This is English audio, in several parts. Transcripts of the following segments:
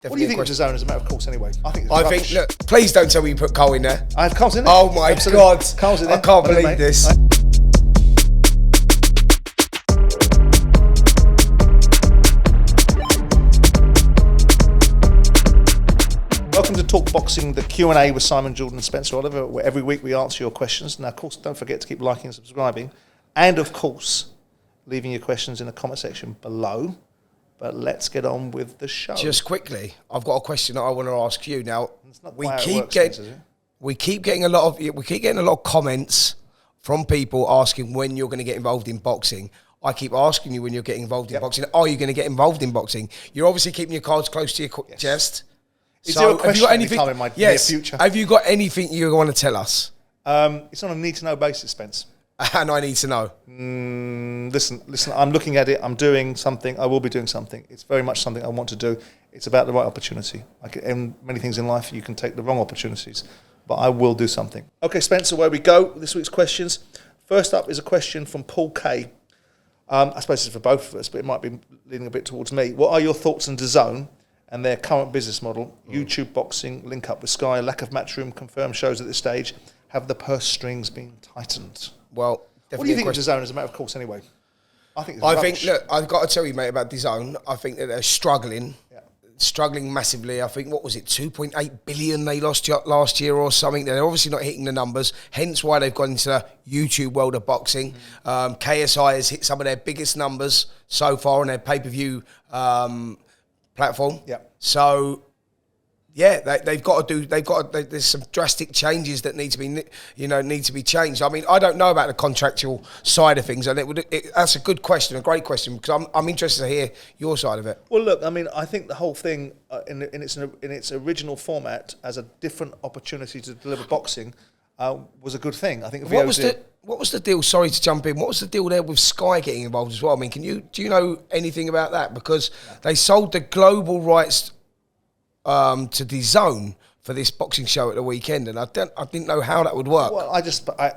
What do you think of Dazn as a matter of course anyway? I think it's rubbish. Look, please don't tell me you put Cole in there. I have Cole's in there. Oh my God. Cole's in there. I can't believe this. Welcome to Talk Boxing, the Q&A with Simon, Jordan and Spencer Oliver, where every week we answer your questions. Now, of course, don't forget to keep liking and subscribing. And, of course, leaving your questions in the comment section below. But let's get on with the show. Just quickly, I've got a question that I want to ask you. Now, we keep getting a lot of comments from people asking when you're going to get involved in boxing. I keep asking you when you're getting involved in boxing. Are you going to get involved in boxing? You're obviously keeping your cards close to your chest. Is there a question anytime in my near future? Have you got anything you want to tell us? It's on a need-to-know basis, Spence. And I need to know. Listen, I'm looking at it. I'm doing something. I will be doing something. It's very much something I want to do. It's about the right opportunity. In many things in life, you can take the wrong opportunities. But I will do something. Okay, Spencer, where we go. This week's questions. First up is a question from Paul K. I suppose it's for both of us, but it might be leaning a bit towards me. What are your thoughts on Dazn and their current business model? YouTube boxing, link up with Sky, lack of matchroom, confirmed shows at this stage. Have the purse strings been tightened? Well, what do you think of Dazn as a matter of course anyway? I think look, I've got to tell you, mate, about Dazn. I think that they're struggling massively. I think, what was it, 2.8 billion they lost last year or something. They're obviously not hitting the numbers, hence why they've gone into the YouTube world of boxing. KSI has hit some of their biggest numbers so far on their pay-per-view platform. Yeah. So, yeah, there's some drastic changes that need to be changed. I mean, I don't know about the contractual side of things, and that's a good question, a great question, because I'm interested to hear your side of it. Well, look, I mean, I think the whole thing in its original format as a different opportunity to deliver boxing was a good thing. I think. What was the deal? Sorry to jump in. What was the deal there with Sky getting involved as well? I mean, do you know anything about that? Because they sold the global rights to Dazn for this boxing show at the weekend, and I didn't know how that would work. Well,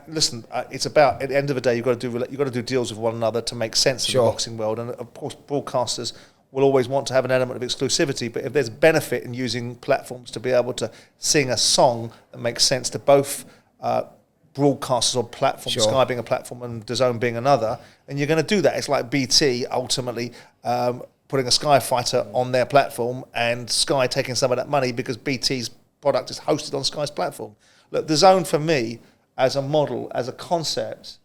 listen. It's about, at the end of the day, you've got to do deals with one another to make sense of the boxing world, and of course, broadcasters will always want to have an element of exclusivity. But if there's benefit in using platforms to be able to sing a song that makes sense to both broadcasters or platforms, Sky being a platform and Dazn being another, and you're going to do that. It's like BT ultimately putting a Sky fighter on their platform and Sky taking some of that money because BT's product is hosted on Sky's platform. Look, Dazn for me, as a model, as a concept,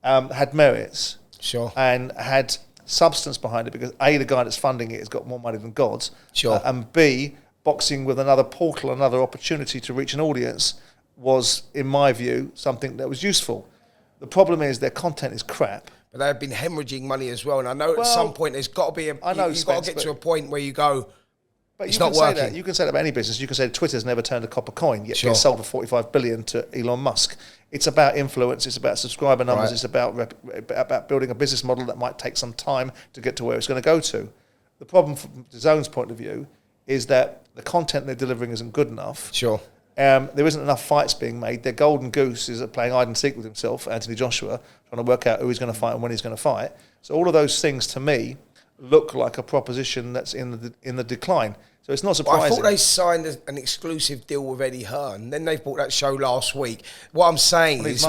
had merits. Sure. And had substance behind it because A, the guy that's funding it has got more money than God. Sure. And B, boxing with another portal, another opportunity to reach an audience was, in my view, something that was useful. The problem is their content is crap. But they've been hemorrhaging money as well, and I know at some point there's got to be you've got to get to a point where you go, but it's not working. You can say that about any business. You can say Twitter's never turned a copper coin, yet gets sold for 45 billion to Elon Musk. It's about influence. It's about subscriber numbers. Right. It's about building a business model that might take some time to get to where it's going to go to. The problem from Dazn's point of view is that the content they're delivering isn't good enough. Sure. There isn't enough fights being made. Their golden goose is playing hide and seek with himself, anthonyjoshua, trying to work out who he's going to fight and when he's going to fight. So all of those things, to me, look like a proposition that's in the decline. So it's not surprising. Well, I thought they signed an exclusive deal with Eddie Hearn. Then they bought that show last week. What I'm saying is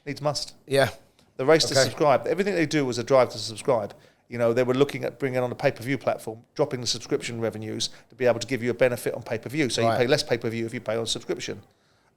needs must. Yeah. The race to subscribe. Everything they do was a drive to subscribe. You know, they were looking at bringing on a pay-per-view platform, dropping the subscription revenues to be able to give you a benefit on pay-per-view. So you pay less pay-per-view if you pay on subscription.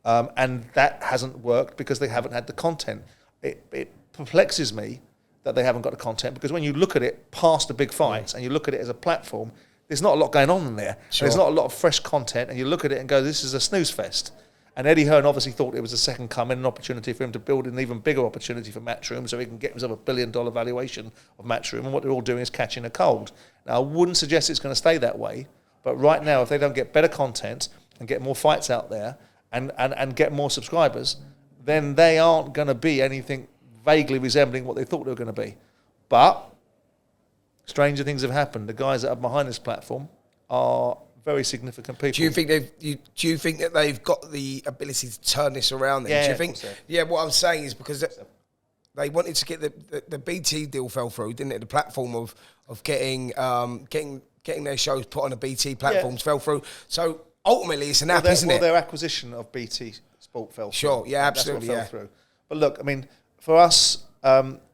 And that hasn't worked because they haven't had the content. It perplexes me that they haven't got the content because when you look at it past the big fights and you look at it as a platform, there's not a lot going on in there. Sure. There's not a lot of fresh content, and you look at it and go, this is a snooze fest. And Eddie Hearn obviously thought it was a second coming, an opportunity for him to build an even bigger opportunity for Matchroom so he can get himself $1 billion valuation of Matchroom. And what they're all doing is catching a cold. Now, I wouldn't suggest it's going to stay that way. But right now, if they don't get better content and get more fights out there and get more subscribers, then they aren't going to be anything vaguely resembling what they thought they were going to be. But stranger things have happened. The guys that are behind this platform are very significant people. Do you think that they've got the ability to turn this around? Then? Yeah, do you think? So. Yeah. What I'm saying is because they wanted to get the BT deal fell through, didn't it? The platform of getting getting their shows put on the BT platforms fell through. So ultimately, it's an app, isn't it? Their acquisition of BT Sport fell through. Sure, yeah, absolutely, That's what fell through. But look, I mean, for us,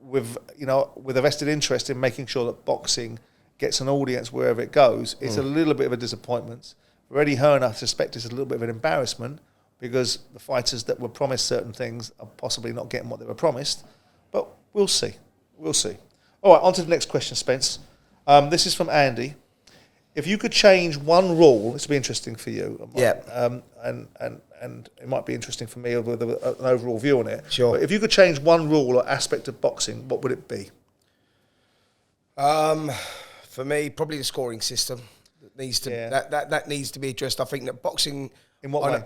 with a vested interest in making sure that boxing gets an audience wherever it goes, it's a little bit of a disappointment. For Eddie Hearn, I suspect it's a little bit of an embarrassment because the fighters that were promised certain things are possibly not getting what they were promised. But we'll see. We'll see. All right, on to the next question, Spence. This is from Andy. If you could change one rule, this would be interesting for you. And it might be interesting for me with an overall view on it. Sure. But if you could change one rule or aspect of boxing, what would it be? For me, probably the scoring system that needs to that needs to be addressed. I think that boxing. In what way?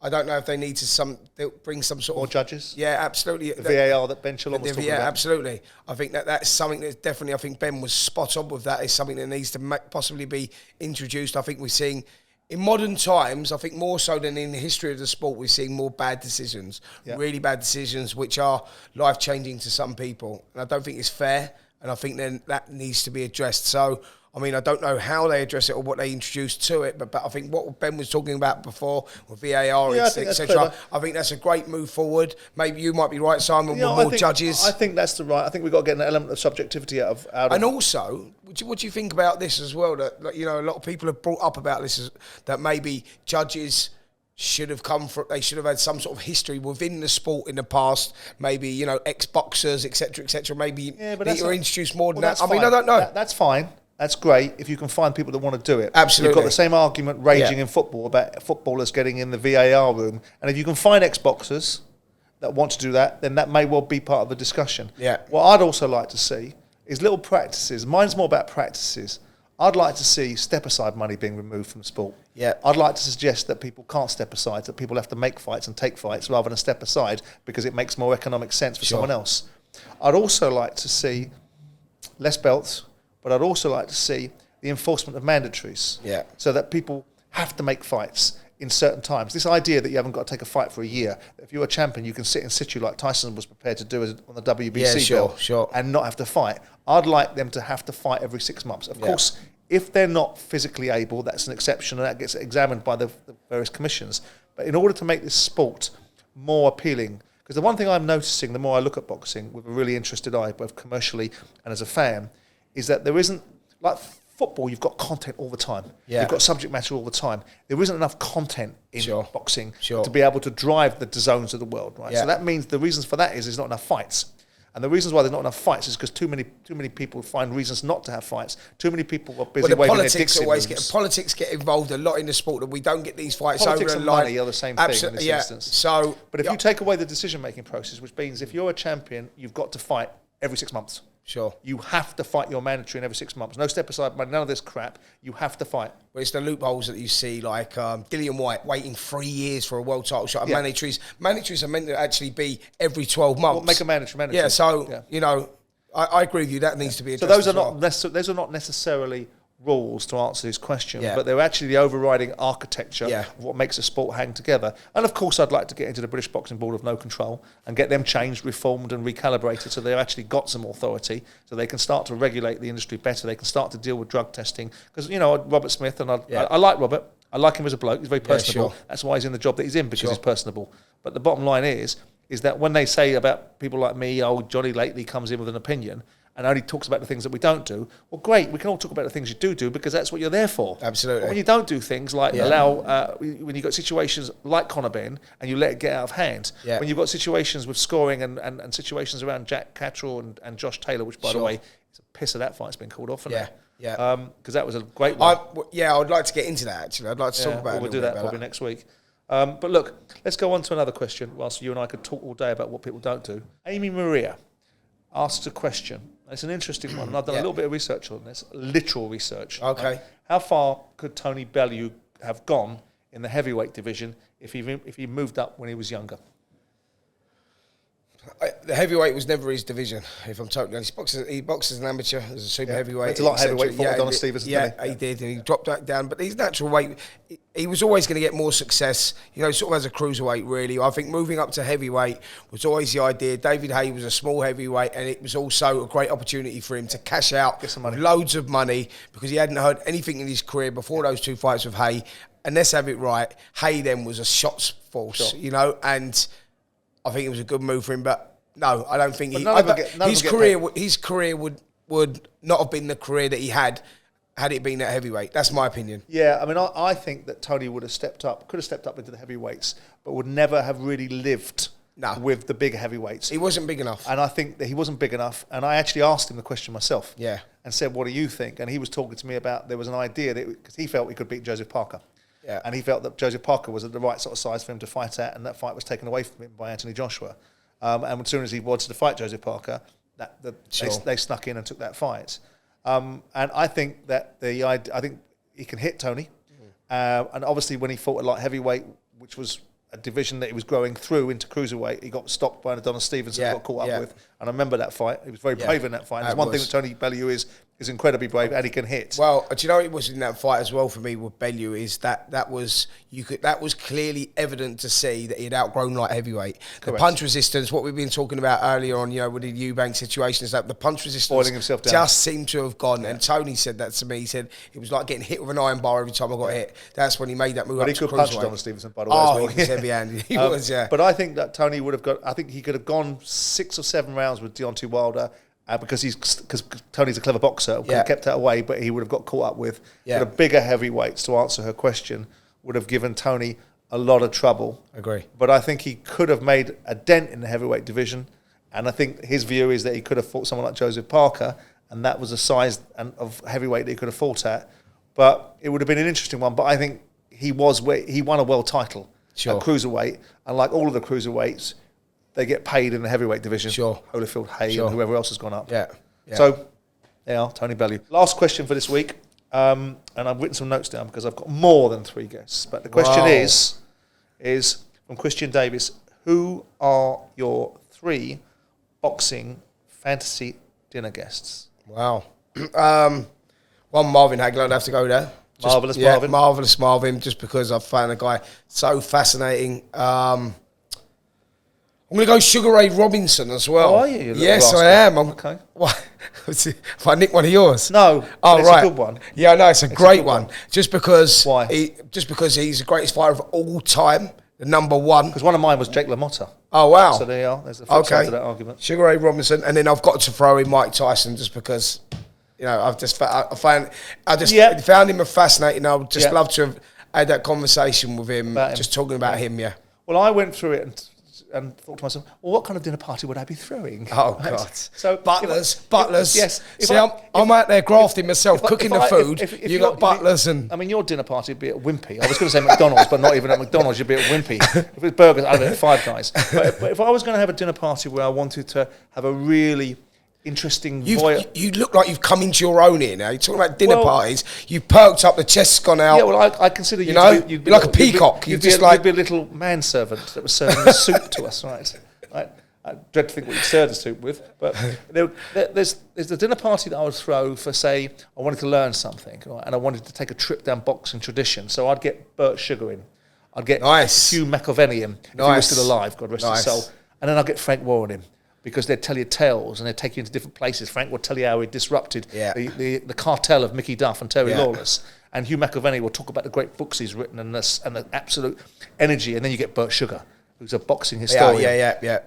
I don't know if they need to bring some sort more of judges. Yeah, absolutely. The VAR that Ben Shalom was talking about. Yeah, absolutely. I think that's something that's definitely. I think Ben was spot on with that. Is something that needs to possibly be introduced. I think we're seeing. In modern times, I think more so than in the history of the sport, we're seeing more bad decisions, really bad decisions, which are life-changing to some people. And I don't think it's fair, and I think then that needs to be addressed. So, I mean, I don't know how they address it or what they introduce to it, but I think what Ben was talking about before with VAR, etc., I think that's a great move forward. Maybe you might be right, Simon, with more judges. I think that's I think we've got to get an element of subjectivity out of. And also, what do you think about this as well? That a lot of people have brought up about this, that maybe judges should have they should have had some sort of history within the sport in the past. Maybe ex-boxers, etc., Maybe they were introduced more than that. I mean, I don't know. That's fine. That's great if you can find people that want to do it. Absolutely. You've got the same argument raging in football about footballers getting in the VAR room. And if you can find ex-boxers that want to do that, then that may well be part of the discussion. Yeah. What I'd also like to see is little practices. Mine's more about practices. I'd like to see step-aside money being removed from sport. Yeah. I'd like to suggest that people can't step aside, that people have to make fights and take fights rather than step aside because it makes more economic sense for someone else. I'd also like to see less belts, but I'd also like to see the enforcement of mandatories so that people have to make fights in certain times. This idea that you haven't got to take a fight for a year, if you're a champion, you can sit in situ like Tyson was prepared to do on the WBC belt and not have to fight. I'd like them to have to fight every 6 months. Of course, if they're not physically able, that's an exception and that gets examined by the various commissions. But in order to make this sport more appealing, because the one thing I'm noticing the more I look at boxing with a really interested eye, both commercially and as a fan, is that there isn't, like football, you've got content all the time. You've got subject matter all the time. There isn't enough content in boxing to be able to drive the zones of the world, right? So that means the reasons for that is there's not enough fights. And the reasons why there's not enough fights is because too many people find reasons not to have fights. Too many people are busy waving their Dixie rooms. Politics get involved a lot in the sport that we don't get these fights politics over and money are the same thing in this instance. So, but if you take away the decision-making process, which means if you're a champion, you've got to fight every 6 months. Sure. You have to fight your mandatory in every 6 months. No step aside, none of this crap. You have to fight. Well, it's the loopholes that you see, like Dillian White waiting 3 years for a world title shot. And mandatories are meant to actually be every 12 months. Well, make a mandatory. Yeah, so, I agree with you. That needs to be addressed. So those are not necessarily rules to answer this question, but they're actually the overriding architecture of what makes a sport hang together. And of course, I'd like to get into the British Boxing Board of No Control and get them changed, reformed and recalibrated so they've actually got some authority, so they can start to regulate the industry better, they can start to deal with drug testing. Because, Robert Smith, and I like Robert, I like him as a bloke, he's very personable. That's why he's in the job that he's in, because he's personable. But the bottom line is that when they say about people like me, Johnny lately comes in with an opinion, and only talks about the things that we don't do, well, great, we can all talk about the things you do because that's what you're there for. Absolutely. But when you don't do things like when you've got situations like Conor Benn and you let it get out of hand, when you've got situations with scoring and situations around Jack Catterall and Josh Taylor, which, by the way, it's a piss of that fight's been called off, isn't it? Yeah. Because that was a great one. I would like to get into that, actually. I'd like to talk about it. We'll do that probably next week. But look, let's go on to another question, whilst you and I could talk all day about what people don't do. Amy Maria asks a question. It's an interesting one. I've done a little bit of research on this, literal research. Okay. How far could Tony Bellew have gone in the heavyweight division if he moved up when he was younger? The heavyweight was never his division, if I'm totally honest. He boxed as an amateur, as a super heavyweight. It's a lot heavyweight for Donald Stevenson, didn't he? He did, and he dropped that down. But his natural weight, he was always going to get more success, you know, sort of as a cruiserweight, really. I think moving up to heavyweight was always the idea. David Haye was a small heavyweight, and it was also a great opportunity for him to cash out loads of money, because he hadn't heard anything in his career before those 2 fights with Haye. And let's have it right, Haye then was a shots force, you know, and I think it was a good move for him, but no, I don't think his career would not have been the career that he had it been at heavyweight. That's my opinion. Yeah, I mean, I think that Tony would have could have stepped up into the heavyweights, but would never have really lived with the big heavyweights. He wasn't big enough. And I think that he wasn't big enough, and I actually asked him the question myself. Yeah. And said, what do you think? And he was talking to me about, there was an idea, that because he felt he could beat Joseph Parker. Yeah. And he felt that Joseph Parker was at the right sort of size for him to fight at, and that fight was taken away from him by Anthony Joshua. And as soon as he wanted to fight Joseph Parker, they snuck in and took that fight. And I think that I think he can hit Tony. And obviously when he fought at light heavyweight, which was a division that he was growing through into cruiserweight, he got stopped by Adonis Stevenson, got caught up with. And I remember that fight. He was very brave in that fight. And there's one thing that Tony Bellew is incredibly brave, and he can hit. Well, do you know what it was in that fight as well for me with Bellew is that was clearly evident to see that he had outgrown light heavyweight. The punch resistance, what we've been talking about earlier on, you know, with the Eubank situation, is that the punch resistance himself down. Just seemed to have gone. And Tony said that to me. He said it was like getting hit with an iron bar every time I got hit. That's when he made that move up to cruiserweight. But he could punch Donald Stevenson, by the way. Oh, he was heavy-handed. He was, yeah. But I think that Tony would have got. I think he could have gone 6 or 7 rounds with Deontay Wilder. Because Tony's a clever boxer, could have kept that away, but he would have got caught up with. But the bigger heavyweights, to answer her question, would have given Tony a lot of trouble. Agree. But I think he could have made a dent in the heavyweight division, and I think his view is that he could have fought someone like Joseph Parker, and that was a size of heavyweight that he could have fought at. But it would have been an interesting one. But I think he won a world title at cruiserweight, and like all of the cruiserweights, they get paid in the heavyweight division. Holyfield, Haye, and whoever else has gone up. Yeah. So, Tony Bellew. Last question for this week, and I've written some notes down because I've got more than 3 guests. But the question is from Christian Davis: who are your 3 boxing fantasy dinner guests? Wow. One, Marvin Hagler, I'd have to go there. Marvellous Marvin, just because I found the guy so fascinating. I'm going to go Sugar Ray Robinson as well. Oh, are you? Yes, I am. Okay. What? If I nick one of yours? No. Oh, it's a good one. Yeah, no, it's a great one. Just because. Why? Just because he's the greatest fighter of all time, the number 1. Because one of mine was Jake LaMotta. Oh, wow. So there you are. There's the flip side to that argument. Sugar Ray Robinson, and then I've got to throw in Mike Tyson just because, you know, I found him fascinating. I would just love to have had that conversation with him, just talking about him. Yeah. Well, I went through it and thought to myself, well, what kind of dinner party would I be throwing? Oh, God. So butlers. Yes. See, I'm out there grafting myself, cooking the food. You got butlers and... I mean, your dinner party would be at Wimpy. I was going to say McDonald's, but not even at McDonald's. You'd be at Wimpy. If it was burgers, I'd be at Five Guys. But if I was going to have a dinner party where I wanted to have a really interesting... You look like you've come into your own here now. You're talking about dinner parties. You've perked up, the chest's gone out. Yeah, well, I consider you you'd be like a peacock. You'd be a little manservant that was serving the soup to us, right? I dread to think what you'd serve the soup with. But there's the dinner party that I would throw for, say, I wanted to learn something, right, and I wanted to take a trip down boxing tradition. So I'd get Bert Sugar in. I'd get Hugh McIlvenney in, if he was still alive, God rest his soul. And then I'd get Frank Warren in, because they'd tell you tales and they'd take you into different places. Frank would tell you how he disrupted the cartel of Mickey Duff and Terry Lawless. And Hugh McIlvenney will talk about the great books he's written and the absolute energy. And then you get Bert Sugar, who's a boxing historian. Yeah.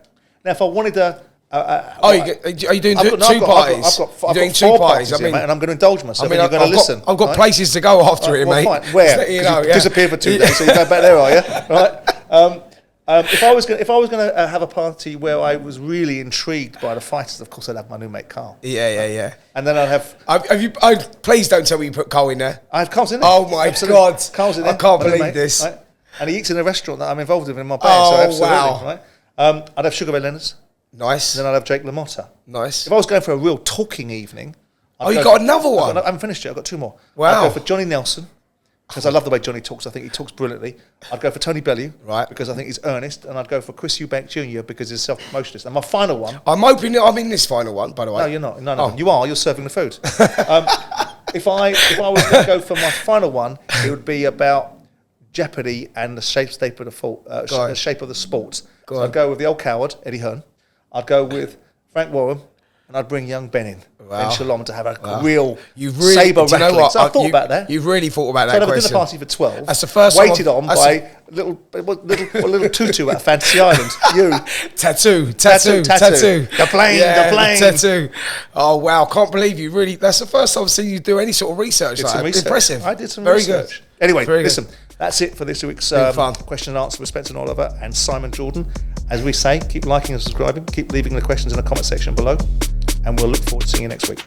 Now, if I wanted to... are you doing 2 parties? I've got 4 parties, and I'm going to indulge myself, and you're going to listen. I've got places to go after it, mate. Fine. Where? Because you disappeared for 2 days, so you go back there, are you? Right. If I was going to have a party where I was really intrigued by the fighters, of course I'd have my new mate Carl. Yeah. And then I'd have... please don't tell me you put Carl in there. I have Carl's in there. Oh my God. Carl's in there. I can't believe this. Right? And he eats in a restaurant that I'm involved in my band. Oh, so absolutely, wow. Right? I'd have Sugar Ray Leonard. Nice. Then I'd have Jake LaMotta. Nice. If I was going for a real talking evening... you got another one? I haven't finished it. I've got 2 more. Wow. I'd go for Johnny Nelson, because I love the way Johnny talks. I think he talks brilliantly. I'd go for Tony Bellew, right, because I think he's earnest, and I'd go for Chris Eubank Jr. because he's self-promotionist. And my final one... I'm hoping that I'm in this final one, by the way. No, you're not. No. You are. You're serving the food. If I was going to go for my final one, it would be about Jeopardy and the shape of the sport. So I'd go with the old coward, Eddie Hearn. I'd go with Frank Warren, and I'd bring young Ben in. Ben Shalom to have a real sabre rattling. You know what? So I thought about that. You've really thought about that so question. So I had a dinner party for 12. That's the first waited on by a little tutu at Fantasy Island. You. Tattoo. The plane. Tattoo. Oh, wow. Can't believe you really... That's the first time I've seen you do any sort of research. Impressive. I did some Very research. Good. Anyway, listen. That's it for this week's question and answer with Spencer and Oliver and Simon Jordan. As we say, keep liking and subscribing. Keep leaving the questions in the comment section below. And we'll look forward to seeing you next week.